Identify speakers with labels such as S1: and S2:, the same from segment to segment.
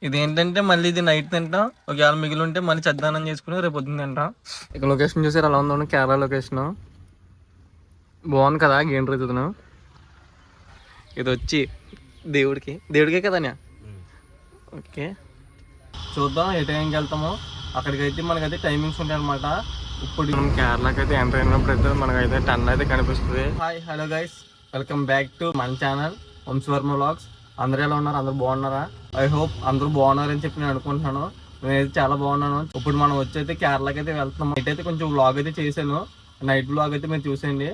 S1: ఇదేంటంటే మళ్ళీ ఇది నైట్ తింటాం, ఒకవేళ మిగిలి ఉంటే మళ్ళీ చద్దానం చేసుకుని రేపు పొద్దున్న తింటాం. ఇక లొకేషన్ చూసారు అలా ఉందా, కేరళ లొకేషన్ బాగుంది కదా. గేమ్ రైతును ఇది వచ్చి దేవుడికే కదా. ఓకే చూద్దాం ఏ టైంకి వెళ్తామో. అక్కడికైతే మనకైతే టైమింగ్స్ ఉంటాయి అనమాట. ఇప్పుడు మనం కేరళకి అయితే ఎంటర్ అయినప్పుడు అయితే మనకైతే 10 అయితే కనిపిస్తుంది. Hi hello guys, welcome back to మన ఛానల్ వంశవర్మ వ్లాగ్స్. అందరూ ఎలా ఉన్నారు? అందరూ బాగున్నారా? ఐ హోప్ అందరూ బాగున్నారని చెప్పి నేను అనుకుంటున్నాను. నేనైతే చాలా బాగున్నాను. ఇప్పుడు మనం వచ్చి అయితే కేరళకి అయితే వెళ్తున్నాం. నైట్ అయితే కొంచెం వ్లాగ్ అయితే చేశాను, నైట్ వ్లాగ్ అయితే మీరు చూసేయండి.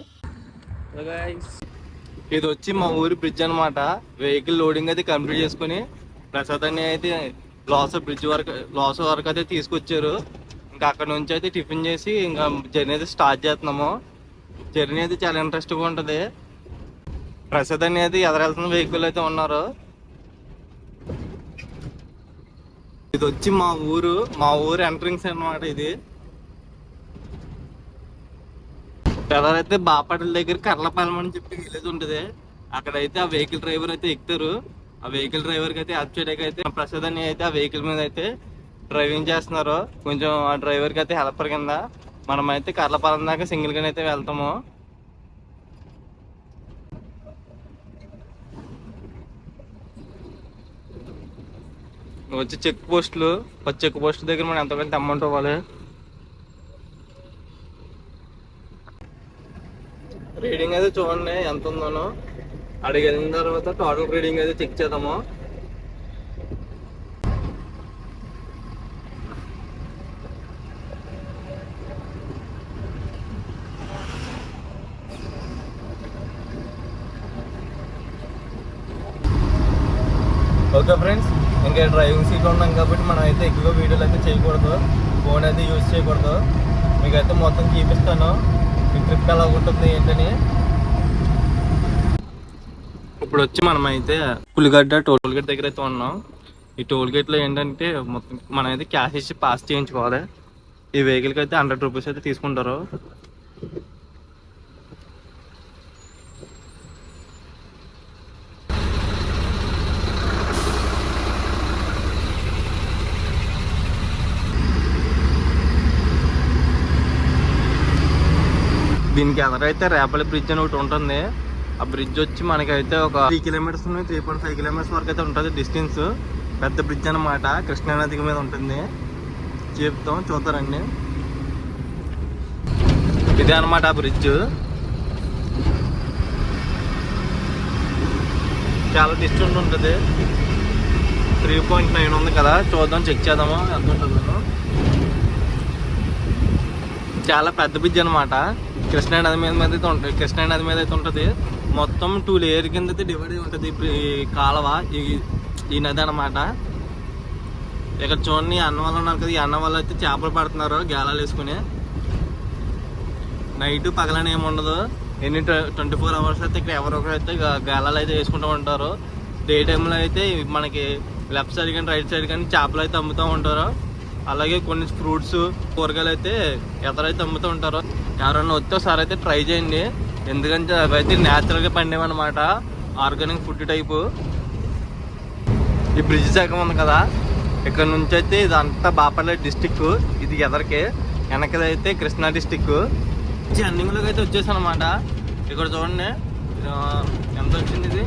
S1: ఇది వచ్చి మా ఊరి బ్రిడ్జ్ అనమాట. వెహికల్ లోడింగ్ అయితే కంప్లీట్ చేసుకుని ప్రసాదాన్ని అయితే లాస్ వరకు అయితే తీసుకొచ్చారు. ఇంకా అక్కడ నుంచి అయితే టిఫిన్ చేసి ఇంకా జర్నీ అయితే స్టార్ట్ చేస్తున్నాము. జర్నీ అయితే చాలా ఇంట్రెస్ట్గా ఉంటుంది. ప్రసాదాన్ని అయితే ఎదురెళ్తున్న వెహికల్ అయితే ఉన్నారు. ఇది వచ్చి మా ఊరు ఎంట్రింగ్స్ అనమాట. ఇది ఎవరైతే బాపట్ల దగ్గర కర్లపాలెం అని చెప్పి విలేజ్ ఉంటుంది. అక్కడైతే ఆ వెహికల్ డ్రైవర్ అయితే ఎక్కుతారు. ఆ వెహికల్ డ్రైవర్కి అయితే హెల్ప్ చేయడానికి అయితే ప్రసాదాన్ని అయితే ఆ వెహికల్ మీద అయితే డ్రైవింగ్ చేస్తున్నారు. కొంచెం ఆ డ్రైవర్కి అయితే హెల్పర్ కింద. మనం అయితే కర్లపాలెం దాకా సింగిల్గా అయితే వెళ్తాము. వచ్చి చెక్ పోస్టులు దగ్గర మనం ఎంతకంటే అమౌంట్ ఇవ్వాలి. రీడింగ్ అయితే చూడండి ఎంత ఉందనో. అడిగి వెళ్ళిన తర్వాత టోటల్ రీడింగ్ అయితే చెక్ చేద్దాము. ఓకే ఫ్రెండ్స్, ఇంకా డ్రైవింగ్ సీట్ ఉన్నాం కాబట్టి మనం అయితే ఎక్కువ వీడియోలు అయితే చేయకూడదు, ఫోన్ అయితే యూజ్ చేయకూడదు. మీకైతే మొత్తం చూపిస్తాను ఈ ట్రిప్ ఎలా ఉంటుంది ఏంటని. ఇప్పుడు వచ్చి మనం అయితే పులిగడ్డ టోల్గేట్ దగ్గర అయితే ఉన్నాం. ఈ టోల్గేట్లో ఏంటంటే మొత్తం మనం అయితే క్యాష్ ఇచ్చి పాస్ చేయించుకోవాలి. ఈ వెహికల్కి అయితే 100 రూపీస్ అయితే తీసుకుంటారు. దీనికి ఎదురైతే రేపల్లి బ్రిడ్జ్ అని ఒకటి ఉంటుంది. ఆ బ్రిడ్జ్ వచ్చి మనకైతే ఒక 3 కిలోమీటర్స్ 3.5 కిలోమీటర్స్ వరకు అయితే ఉంటుంది డిస్టెన్స్. పెద్ద బ్రిడ్జ్ అనమాట, కృష్ణానది మీద ఉంటుంది. చెప్తాం చూద్దారండి. ఇదే అనమాట ఆ బ్రిడ్జ్. చాలా డిస్టెన్స్ ఉంటుంది. 3.9 ఉంది కదా, చూద్దాం చెక్ చేద్దాము ఎంత ఉంటుందో. చాలా పెద్ద బ్రిడ్జ్ అనమాట. కృష్ణానది మీద అయితే ఉంటుంది. మొత్తం 2 లేయర్ కింద అయితే డివైడ్ అయి ఉంటుంది ఈ కాలువ, ఈ నది అనమాట. ఇక్కడ చూడండి అన్న వాళ్ళు ఉన్నారు కదా, ఈ అన్న వాళ్ళు అయితే చేపలు పడుతున్నారు గేలాలు వేసుకుని. నైట్ పగలని ఏమి ఉండదు, 24 అవర్స్ అయితే ఇక్కడ ఎవరొకరైతే గేలాలు అయితే వేసుకుంటూ ఉంటారు. డే టైంలో అయితే మనకి లెఫ్ట్ సైడ్ కానీ రైట్ సైడ్ కానీ చేపలు అయితే అమ్ముతూ ఉంటారు. అలాగే కొన్ని ఫ్రూట్స్ కూరగాయలు అయితే ఎదరైతే అమ్ముతూ ఉంటారు. ఎవరైనా వస్తే ఒకసారి అయితే ట్రై చేయండి, ఎందుకంటే అవి అయితే న్యాచురల్గా పండేవన్నమాట, ఆర్గానిక్ ఫుడ్ టైపు. ఈ బ్రిడ్జ్ సగం ఉంది కదా, ఇక్కడ నుంచి అయితే ఇదంతా బాపట్ల డిస్టిక్. ఇది ఎదరికే, వెనకదైతే కృష్ణా డిస్టిక్. రన్నింగ్లోకి అయితే వచ్చేసాను అనమాట. ఇక్కడ చూడండి ఎంత వచ్చింది. ఇది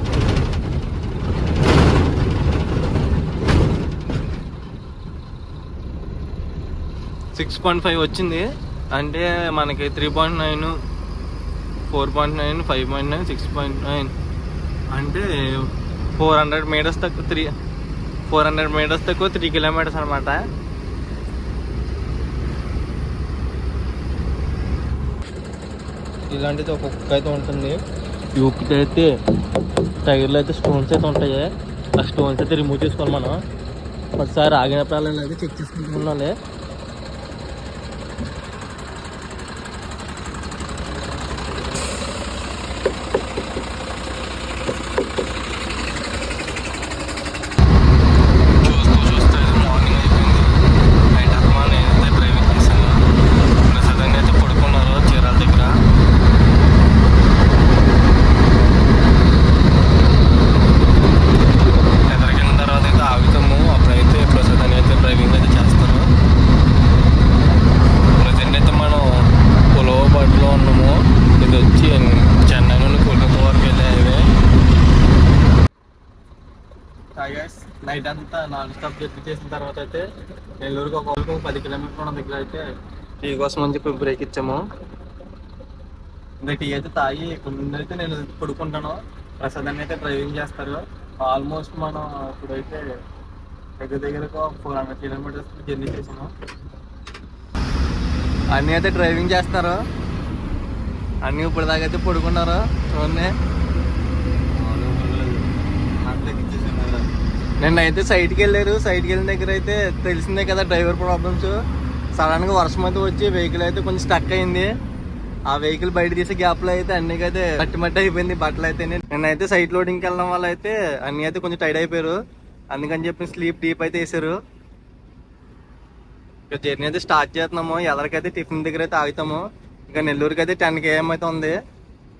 S1: 6.5 వచ్చింది. అంటే మనకి 3.9, 4.9, 5.9, 6.9 అంటే 400 మీటర్స్ తక్కువ 3 కిలోమీటర్స్ అనమాట. ఇలాంటిది ఒక కుక్క అయితే ఉంటుంది. ఈ కుక్కకి అయితే టైర్లో అయితే స్టోన్స్ అయితే ఉంటాయి. ఆ స్టోన్స్ అయితే రిమూవ్ చేసుకోవాలి మనం. ఒకసారి ఆగినప్పుడు అయితే చెక్ చేసుకుంటూ ఉండాలి. ఎదరికిన తర్వాత అయితే ఆగుతాము. అప్పుడైతే నైట్ అంతా నాన్ స్టాప్ జర్నీ చేసిన తర్వాత అయితే నెల్లూరుకి ఒక 10 కిలోమీటర్లు ఉన్న దగ్గర అయితే టీ కోసం అని చెప్పి బ్రేక్ ఇచ్చాము. ఇంకా టీ అయితే తాగి ముందు అయితే నేను పడుకుంటాను. ప్రసాద్ అని అయితే డ్రైవింగ్ చేస్తారు. ఆల్మోస్ట్ మనం ఇప్పుడైతే దగ్గరకు 400 కిలోమీటర్స్ జర్నీ చేసాము. అన్నీ అయితే డ్రైవింగ్ చేస్తారు. అన్నీ ఇప్పుడు దాకా అయితే పడుకున్నారు. చూడండి, నిన్న అయితే సైట్కి వెళ్ళారు. సైట్కి వెళ్ళిన దగ్గర అయితే తెలిసిందే కదా డ్రైవర్ ప్రాబ్లమ్స్. సడన్గా వర్షం అయితే వచ్చి వెహికల్ అయితే కొంచెం స్టక్ అయింది. ఆ వెహికల్ బయట తీసే గ్యాప్లో అయితే అన్నికైతే మట్టి అయిపోయింది బట్టలు అయితే. నిన్నైతే సైట్ లోడింగ్కి వెళ్ళడం వల్ల అయితే అన్ని అయితే కొంచెం టైడ్ అయిపోయారు. అందుకని చెప్పి స్లీప్ డీప్ అయితే వేసారు. ఇక జర్నీ అయితే స్టార్ట్ చేస్తున్నాము. ఎదరికైతే టిఫిన్ దగ్గర అయితే ఆగుతాము. ఇంకా నెల్లూరుకి అయితే 10 km అయితే ఉంది.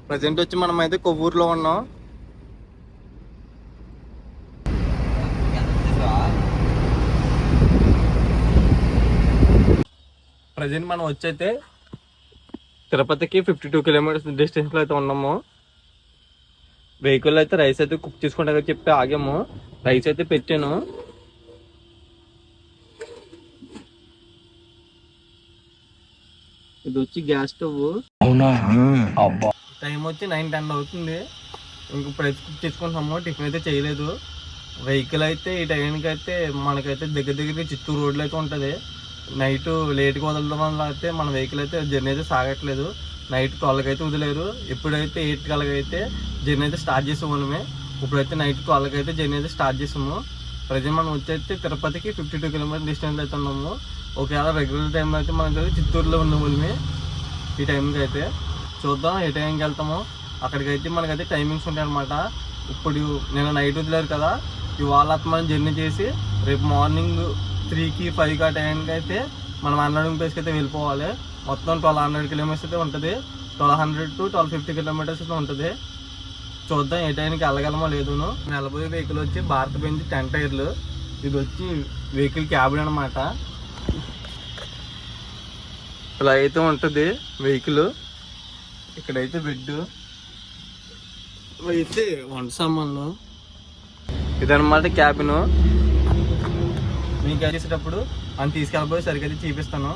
S1: ప్రజెంట్ వచ్చి మనం అయితే కొవ్వూరులో ఉన్నాం. ప్రజెంట్ మనం వచ్చైతే తిరుపతికి 52 కిలోమీటర్స్ డిస్టెన్స్లో అయితే ఉన్నాము. వెహికల్ అయితే రైస్ అయితే కుక్ చేసుకుంటా చెప్పి ఆగాము. రైస్ అయితే పెట్టాను. ఇది వచ్చి గ్యాస్ స్టవ్. టైం వచ్చి 9-10 అవుతుంది. ఇంక ఇప్పుడు అయితే కుక్ చేసుకుంటాము. టిఫిన్ అయితే చేయలేదు. వెహికల్ అయితే ఈ టైంకి అయితే మనకైతే దగ్గర చిత్తూరు రోడ్లో అయితే ఉంటుంది. నైట్ లేట్గా వదలడం వల్ల అయితే మన వెహికల్ అయితే జర్నీ అయితే సాగట్లేదు. నైట్ 12కి అయితే వదిలేరు. ఎప్పుడైతే 8 కలగా అయితే జర్నీ అయితే స్టార్ట్ చేసాము. ఇప్పుడైతే నైట్ 12కి అయితే జర్నీ అయితే స్టార్ట్ చేసాము. ప్రజెంట్ మనం వచ్చైతే తిరుపతికి 52 కిలోమీటర్ డిస్టెన్స్ అయితే ఉన్నాము. ఒకవేళ రెగ్యులర్ టైంలో అయితే మనకి చిత్తూరులో ఉన్నాము. ఈ టైంకి అయితే చూద్దాం ఏ టైంకి వెళ్తామో. అక్కడికైతే మనకైతే టైమింగ్స్ ఉంటాయి అనమాట. ఇప్పుడు నేను నైట్ వదిలేరు కదా, ఇవాళ మనం జర్నీ చేసి రేపు మార్నింగ్ 3కి 5కి ఆ టైంకి అయితే మనం అన్లోడింగ్ ప్లేస్కి అయితే వెళ్ళిపోవాలి. మొత్తం 1200 కిలోమీటర్స్ అయితే ఉంటుంది. 1200 to 1250 కిలోమీటర్స్ అయితే ఉంటుంది. చూద్దాం ఏ టైంకి వెళ్ళగలమో లేదును. వెళ్ళబోయే వెహికల్ వచ్చి భారత్ బెంజ్ 10 టైర్లు. ఇది వచ్చి వెహికల్ క్యాబిన్ అనమాట. ఇలా అయితే ఉంటుంది వెహికల్. ఇక్కడైతే బెడ్ అయితే వంట సామాన్లు. ఇదనమాట క్యాబిన్. మీకు చేసేటప్పుడు అని తీసుకెళ్ళబోయే సరికైతే చూపిస్తాను.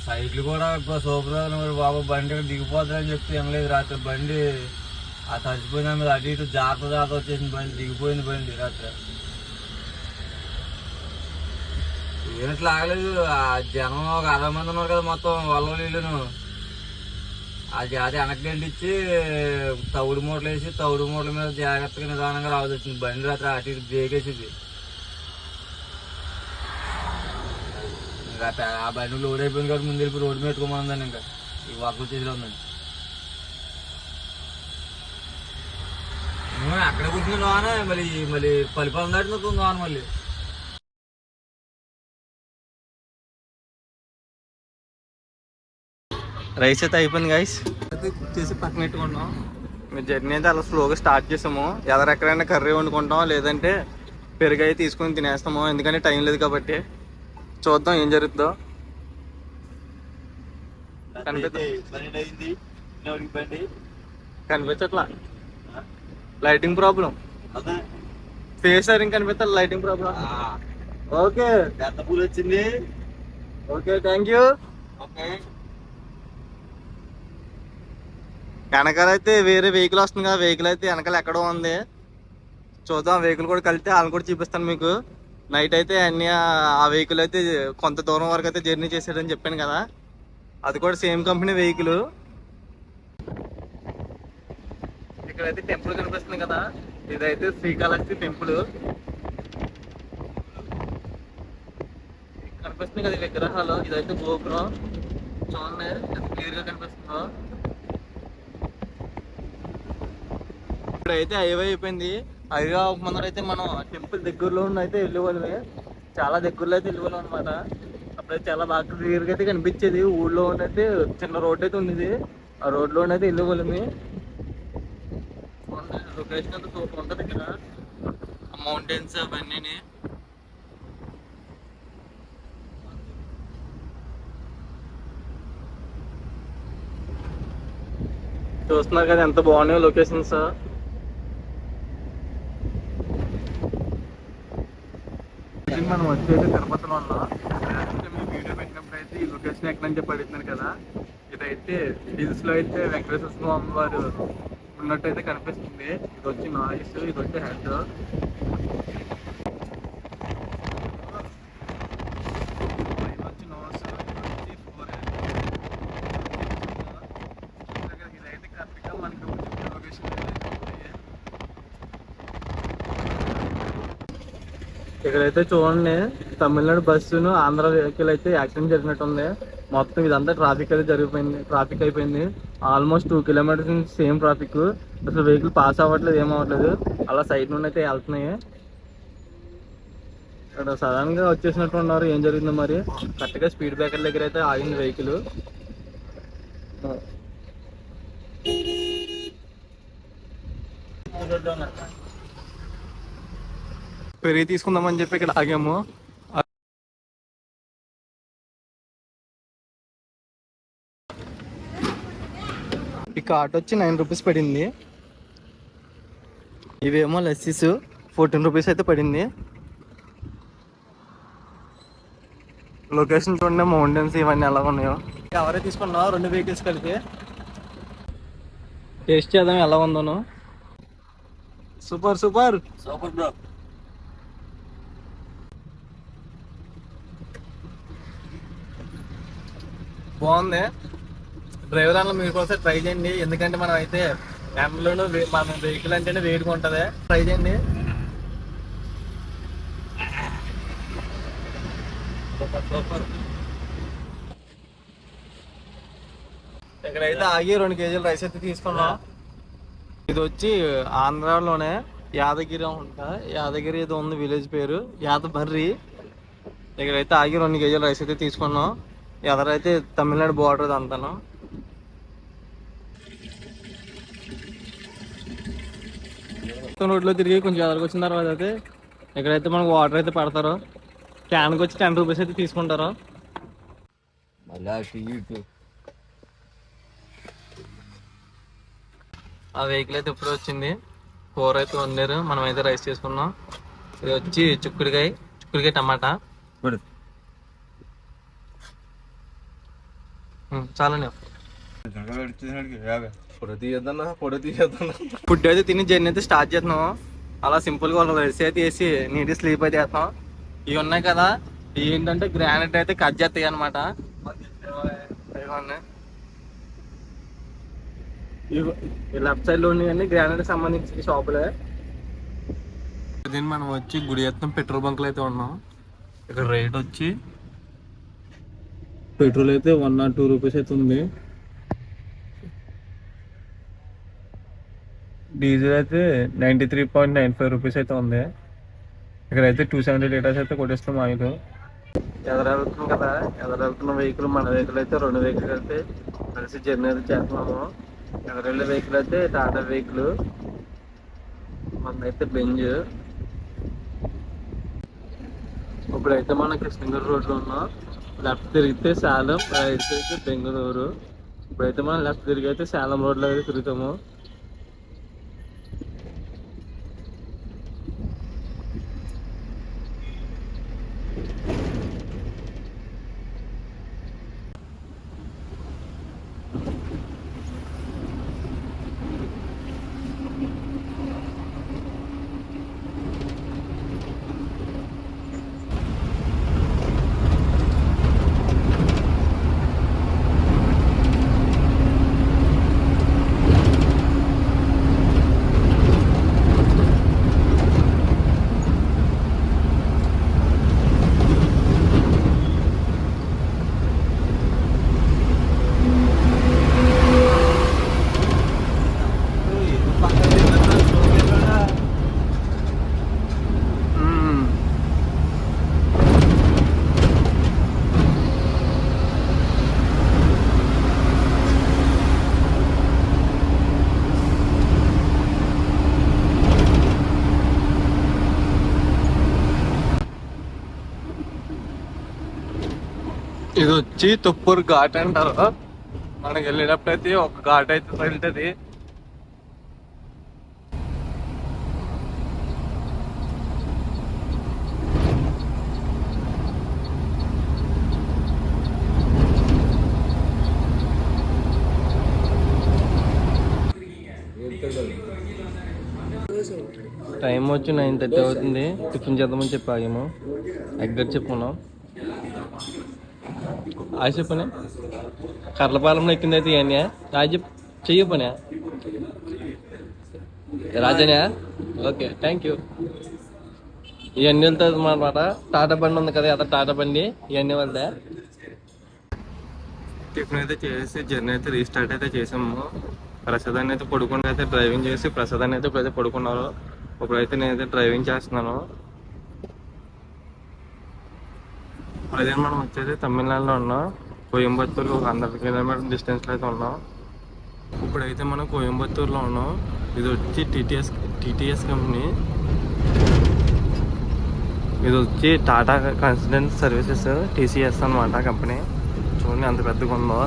S2: సైట్లు కూడా సూపర్ బాబు. బండి దిగిపోతుందని చెప్తే ఏం లేదు. రాత్రి బండి ఆ తడిచిపోయిన మీద అటు ఇటు జాగ్రత్త వచ్చేసింది. బండి దిగిపోయింది. బండి రాత్రి ఏమిట్లా ఆగలేదు. ఆ జనం ఒక 60 మంది ఉన్నారు కదా మొత్తం వల్లవీళ్ళును. అది వెనక్కి ఇచ్చి తవుడు మూటలు వేసి తవుడు మూటల మీద జాగ్రత్తగా నిదానంగా రావాల్సి వచ్చింది. బండి రాత్రి అటు ఇటు బ్రేకేసింది. ఆ బండి లోడ్ అయిపోయింది కాబట్టి ముందు వెళ్ళి రోడ్డు పెట్టుకోమని ఇంకా ఈ వర్క్ వచ్చేసి ఉందండి. అక్కడ కూర్చుని లోన మళ్ళీ మళ్ళీ పలిపాలం దాటిన లోన మళ్ళీ
S1: రైస్ అయితే అయిపోయింది గైస్. అయితే కుక్ చేసి పక్కన పెట్టుకుంటాం. మీరు జర్నీ అయితే అలా స్లోగా స్టార్ట్ చేసాము. ఎక్కడైనా కర్రీ వండుకుంటాం, లేదంటే పెరుగు అయితే తీసుకొని తినేస్తాము. ఎందుకంటే టైం లేదు కాబట్టి. చూద్దాం ఏం జరుగుతుందో. కనిపించట్లా, లైటింగ్ ప్రాబ్లం. ఫేస్ సరింగ్ కనిపిస్తా, లైటింగ్ ప్రాబ్లం. ఓకే పెద్ద పూలు వచ్చింది. Okay thank you. వెనకాల అయితే వేరే వెహికల్ వస్తుంది కదా, వెహికల్ అయితే వెనకాల ఎక్కడో ఉంది. చూద్దాం వెహికల్ కూడా కలిస్తే వాళ్ళని కూడా చూపిస్తాను మీకు. నైట్ అయితే అన్ని ఆ వెహికల్ అయితే కొంత దూరం వరకు అయితే జర్నీ చేసాడని చెప్పాను కదా, అది కూడా సేమ్ కంపెనీ వెహికల్. ఇక్కడైతే టెంపుల్ కనిపిస్తుంది కదా, ఇదైతే శ్రీకాళహస్తి టెంపుల్ కనిపిస్తుంది కదా విగ్రహాలు. ఇదైతే గోపురం చూడండి ఎంత క్లియర్ గా కనిపిస్తుందో. ఇప్పుడైతే హైవే అయిపోయింది. హైవే ముందర అయితే మనం టెంపుల్ దగ్గరలో ఉన్న అయితే వెళ్ళేవాళ్ళమే, చాలా దగ్గరలో అయితే వెళ్ళేవాళ్ళం అనమాట. అప్పుడైతే చాలా బాగా క్లియర్గా అయితే కనిపించేది. ఊళ్ళో ఉన్నైతే చిన్న రోడ్ అయితే ఉండేది, ఆ రోడ్లో అయితే వెళ్ళేవాళ్ళమే. లొకేషన్ అంతా సూపర్ ఉంటుంది ఇక్కడ, మౌంటైన్స్ అవన్నీ. చూస్తున్నారు కదా ఎంత బాగున్నాయో లొకేషన్స్. మనం వచ్చేది తిరుపతిలో ఉన్నాం. మీ వీడియో పెట్టినప్పుడు అయితే ఈ లొకేషన్ ఎక్కడ నుంచి పడుతున్నారు కదా, ఇదైతే హిల్స్ లో అయితే వెంకటేశ్వర స్వామి వారు ఉన్నట్టయితే కనిపిస్తుంది. ఇది వచ్చి నాయిస్, ఇది వచ్చి హెడ్. ఇక్కడైతే చూడండి, తమిళనాడు బస్సును ఆంధ్ర వెహికల్ అయితే యాక్సిడెంట్ జరిగినట్టుంది. మొత్తం ఇదంతా ట్రాఫిక్ అయితే ట్రాఫిక్ అయిపోయింది. ఆల్మోస్ట్ 2 కిలోమీటర్స్ నుంచి సేమ్ ట్రాఫిక్. అసలు వెహికల్ పాస్ అవ్వట్లేదు, ఏమవ్వట్లేదు. అలా సైడ్ నుండి అయితే వెళ్తున్నాయి. ఇక్కడ సడన్ గా వచ్చేసినట్టు ఉన్నారు. ఏం జరిగిందో మరి. కరెక్ట్గా స్పీడ్ బ్రేకర్ దగ్గర అయితే ఆగింది వెహికల్. పెరిగి తీసుకుందామని చెప్పి ఇక్కడ ఆగాము. ఈ కార్ట్ వచ్చి 9 రూపీస్ పడింది. ఇవేమో లస్సీస్ 14 రూపీస్ అయితే పడింది. లొకేషన్ చూడండి, మౌంటైన్స్ ఇవన్నీ ఎలా ఉన్నాయో. ఎవరే తీసుకున్నా 2 వెహికల్స్ కలిపి టేస్ట్ చేద్దాం ఎలా ఉందోను. Super super
S2: super bro.
S1: బాగుంది. డ్రైవర్ అన్న మీరు కోసం ట్రై చేయండి. ఎందుకంటే మనం అయితే ఎండలోనూ మన వెహికల్ అంటేనే వేడిగా ఉంటుంది. ట్రై చేయండి. ఇక్కడైతే ఆగి 2 కేజీలు రైస్ అయితే తీసుకున్నాం. ఇది వచ్చి ఆంధ్రాలోనే యాదగిరి ఉంటా. యాదగిరి ఏదో ఉంది విలేజ్ పేరు, యాదబర్రి. ఇక్కడైతే ఆగి 2 కేజీలు రైస్ అయితే తీసుకున్నాం. ఎదరైతే తమిళనాడు బోర్డర్ అంతాను. రోడ్లో తిరిగి కొంచెం ఎదరికి వచ్చిన తర్వాత అయితే ఇక్కడైతే మనకు వాటర్ అయితే పడతారు. క్యాన్కి వచ్చి 10 రూపీస్ అయితే తీసుకుంటారు. ఆ వెహికల్ అయితే ఇప్పుడు వచ్చింది. కూర అయితే వండారు, మనం అయితే రైస్ చేసుకున్నాం. ఇది వచ్చి చిక్కుడుకాయ టమాటా. చాలండి. ఫుడ్ అయితే తిని జర్నీ అయితే స్టార్ట్ చేస్తున్నాం. అలా సింపుల్ గా రైస్ అయితే వేసి నీట్గా స్లీప్ అయితే వేస్తాం. ఇవి ఉన్నాయి కదా, ఇవి ఏంటంటే గ్రానైట్ అయితే కట్ చేస్తాయి అనమాట. ఈ లెఫ్ట్ సైడ్ లో ఉన్నాయి గ్రానైట్ సంబంధించిన షాపులే. దీన్ని మనం వచ్చి గుడి ఎత్తాం పెట్రోల్ బంక్ లో అయితే ఉన్నాం. ఇక్కడ రేట్ వచ్చి పెట్రోల్ అయితే 1 or 2 రూపీస్ అయితే ఉంది. డీజిల్ అయితే 93.95 రూపీస్ అయితే ఉంది. ఇక్కడైతే 270 లీటర్స్ అయితే కొట్టేస్తాం ఆయిల్. ఎదరెళ్తున్నాం కదా, ఎదరెళ్తున్న వెహికల్ మన వెహికల్ అయితే 2 వెహికల్ అయితే కలిసి జర్నీ అయితే చేస్తున్నాము. ఎదరెళ్ళే వెహికల్ అయితే టాటా వెహికల్, మనైతే బెంజ్. ఇప్పుడైతే మనం కృష్ణగిరి రోడ్లో ఉన్నాం. లెఫ్ట్ తిరిగితే సేలం, రైట్ తిరిగితే బెంగళూరు. ఇప్పుడైతే మనం లెఫ్ట్ తిరిగి అయితే సేలం రోడ్లో అయితే తిరుగుతాము. ఇది వచ్చి తుప్పూరు ఘాట్ అంటారు. మనకి వెళ్ళేటప్పుడు అయితే ఒక ఘాట్ అయితే తగులుతుంది. టైం వచ్చి 9:30 అవుతుంది. టిఫిన్ చేద్దామని చెప్పి ఆగాము. ఎగ్గర చెప్పుకున్నాం. ఆశ చెప్పనే కర్లపాలెంలో ఎక్కింది అయితే ఇవన్నీ రాజు చెయ్యి పనే రాజనే. Okay thank you. ఇవన్నీ వెళ్తుంది అన్నమాట. టాటా బండి ఉంది కదా, అదే టాటా బండి. ఇవన్నీ వెళ్తా. టిఫిన్ అయితే చేసి జర్నీ అయితే రీస్టార్ట్ అయితే చేసాము. ప్రసాదాన్ని అయితే పడుకుని అయితే డ్రైవింగ్ చేసి ప్రసాదాన్ని అయితే ఇప్పుడైతే పడుకున్నారు. ఇప్పుడైతే నేనైతే డ్రైవింగ్ చేస్తున్నాను. అదే మనం వచ్చేది తమిళనాడులో ఉన్నాం. కోయంబత్తూరు 100 కిలోమీటర్ డిస్టెన్స్లో అయితే ఉన్నాం. ఇప్పుడైతే మనం కోయంబత్తూరులో ఉన్నాం. ఇది వచ్చి టీటీఎస్ కంపెనీ. ఇది వచ్చి టాటా కన్సల్టెంట్ సర్వీసెస్ టీసీఎస్ అనమాట కంపెనీ. చూడండి అంత పెద్దగా ఉందో.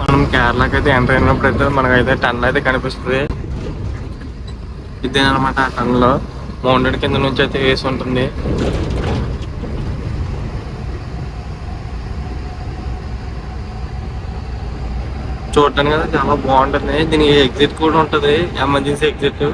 S1: మనం కేరళకి అయితే ఎంటర్ అయినప్పుడు అయితే మనకైతే టన్నులు అయితే కనిపిస్తుంది. ఇదేనమాట ఆ టన్నులో మౌంటెన్ కింద నుంచి అయితే వేసి ఉంటుంది. చూడటానికి అయితే చాలా బాగుంటుంది. దీనికి ఎగ్జిట్ కూడా ఉంటుంది, ఎమర్జెన్సీ ఎగ్జిట్.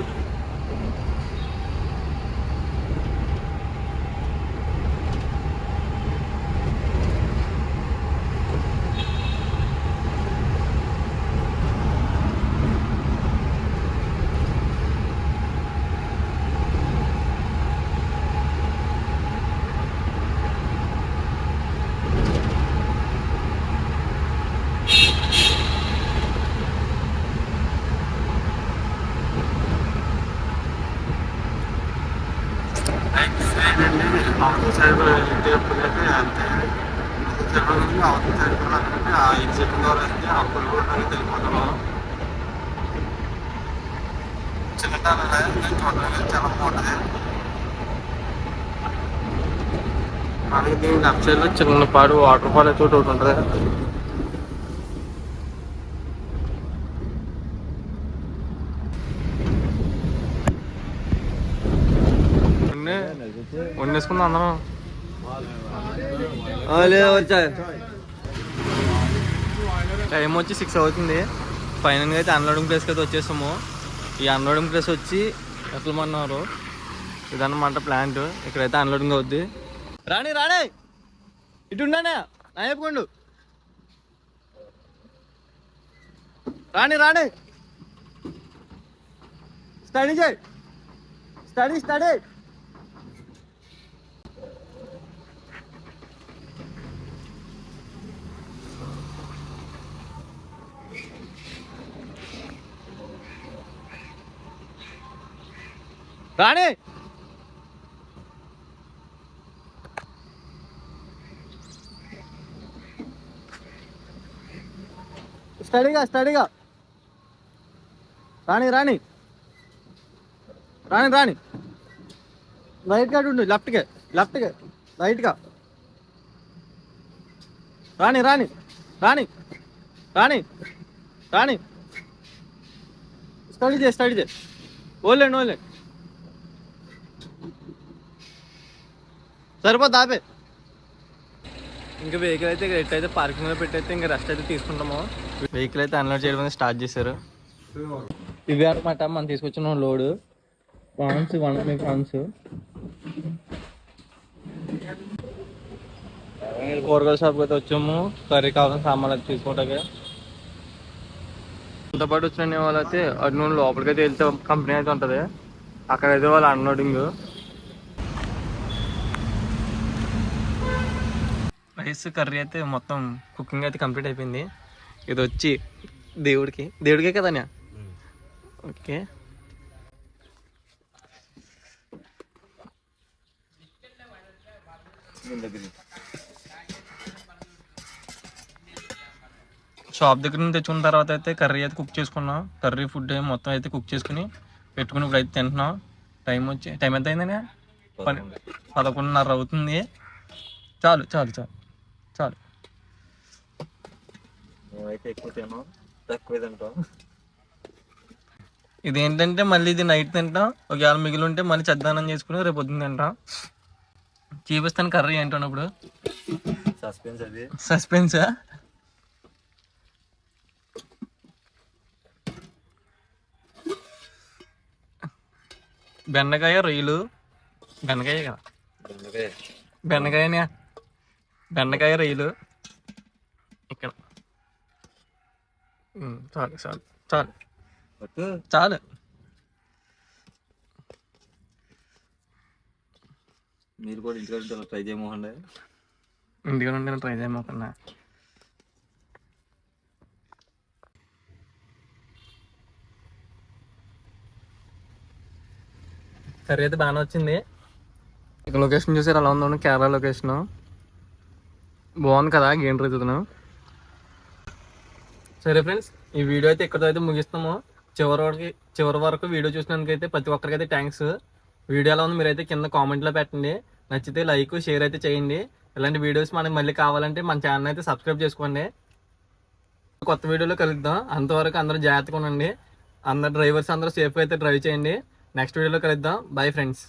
S1: అవతల సైడ్ వెళ్ళేటప్పుడైతే అంతే. అవతల సైడ్ కూడా ఆ ఎగ్జిట్ ద్వారా అయితే అప్పుడు కూడా వెళ్ళిపోతున్నాం. చిన్నటానే చూడడానికి చాలా బాగుంటుంది. మనకి దీని లెఫ్ట్ సైడ్ లో చిన్నపాడు వాటర్ ఫాల్ అయితే ఒకటి ఉంటుంది. వండేసుకుందాం అందరం. టైం వచ్చి 6 అవుతుంది. ఫైనల్గా అయితే అన్లోడింగ్ ప్లేస్కి అయితే వచ్చేసాము. ఈ అన్లోడింగ్ ప్లేస్ వచ్చి ఎట్లమన్నారు ఇదన్నమాట ప్లాంట్. ఇక్కడైతే అన్లోడింగ్ అవుద్ది. రాణి ఇటు ఉన్నానే నా చెప్పుకోండు. రాణి స్టడీ చేయి. స్టడీ రాణి స్టడీగా రాణి రైట్ గా ఉండు. లెఫ్ట్గా రైట్గా. రాణి స్టడీ చేయి. ఓలేండి సరిపోద్ది ఆపే. ఇంకా వెహికల్ అయితే ఎట్టయితే పార్కింగ్లో పెట్టయితే ఇంకా రెస్ట్ అయితే తీసుకుంటాము. వెహికల్ అయితే అన్లోడ్ చేయడం స్టార్ట్ చేశారు. ఇవి అనమాట మనం తీసుకొచ్చిన లోడు ప్రాన్స్. 1 ప్రాన్స్ కూరగాయల షాప్కి అయితే వచ్చాము. కర్రీ కావాలని సామాన్లు అయితే తీసుకోవటానికి. ఇంత పాటు వచ్చిన వాళ్ళు అయితే అటు నుండి లోపలికి అయితే వెళ్తే కంపెనీ అయితే ఉంటుంది. అక్కడైతే వాళ్ళు అన్లోడింగ్. రైస్ కర్రీ అయితే మొత్తం కుకింగ్ అయితే కంప్లీట్ అయిపోయింది. ఇది వచ్చి దేవుడికే కదా. ఓకే షాప్ దగ్గర నుంచి తెచ్చుకున్న తర్వాత అయితే కర్రీ అయితే కుక్ చేసుకున్నాం. కర్రీ ఫుడ్ మొత్తం అయితే కుక్ చేసుకుని పెట్టుకుని ఇప్పుడు అయితే తింటున్నాం. టైం ఎంత అయిందని 11:30 అవుతుంది. చాలు చాలు చాలు చాలు.
S2: మేమైతే ఎక్కువ తిన్నాం, తక్కువ తింటాం.
S1: ఇదేంటంటే మళ్ళీ ఇది నైట్ తింటాం. ఒకవేళ మిగిలి ఉంటే మళ్ళీ చద్దానం చేసుకుని రేపు పొద్దున్న తింటాం. చూపిస్తాను కర్రీ ఏంటో ఇప్పుడు.
S2: సస్పెన్స్ అది.
S1: సస్పెన్సా? బెండకాయ రొయ్యలు. బెండకాయ కదా, బెండకాయనే. బెండకాయ రొయ్యలు ఇక్కడ. చాలు చాలు చాలు చాలు.
S2: మీరు కూడా ఇంటికి ట్రై చేయమోహండి.
S1: ఇంటికి ఉంటే ట్రై చేయమోకన్నా. కర్రీ అయితే బాగానే వచ్చింది. ఇక లొకేషన్ చూసారు అలా ఉందో, కేరళ లొకేషన్. బాగుంది కదా గేమ్ రైతును. సరే ఫ్రెండ్స్, ఈ వీడియో అయితే ఇక్కడితో అయితే ముగిస్తాము. చివరి వరకు వీడియో చూసినందుకైతే ప్రతి ఒక్కరికైతే థ్యాంక్స్. వీడియో ఎలా ఉంది మీరైతే కింద కామెంట్లో పెట్టండి. నచ్చితే లైక్ షేర్ అయితే చేయండి. ఇలాంటి వీడియోస్ మనకి మళ్ళీ కావాలంటే మన ఛానల్ అయితే సబ్స్క్రైబ్ చేసుకోండి. కొత్త వీడియోలో కలుద్దాం. అంతవరకు అందరూ జాగ్రత్తగా ఉండండి. అందరు డ్రైవర్స్ అందరూ సేఫ్గా అయితే డ్రైవ్ చేయండి. నెక్స్ట్ వీడియోలో కలుద్దాం. Bye friends.